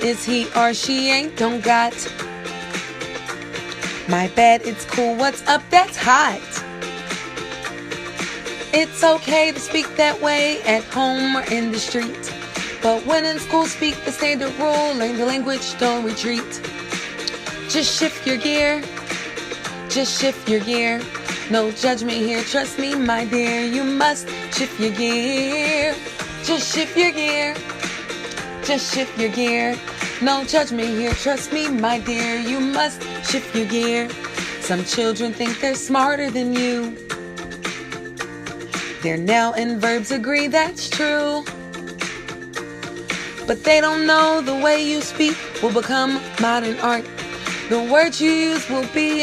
is he or she ain't don't got. My bad, it's cool, what's up, that's hot. It's okay to speak that way at home or in the street, but when in school, speak the standard rule, learn the language, don't retreat. Just shift your gear, just shift your gear. No judgment here, trust me, my dear, you must shift your gear. Just shift your gear, just shift your gear. No judgment here, trust me, my dear, you must shift your gear. Some children think they're smarter than you. Their noun and verbs agree, that's true. But they don't know the way you speak will become modern art. The words you use will be in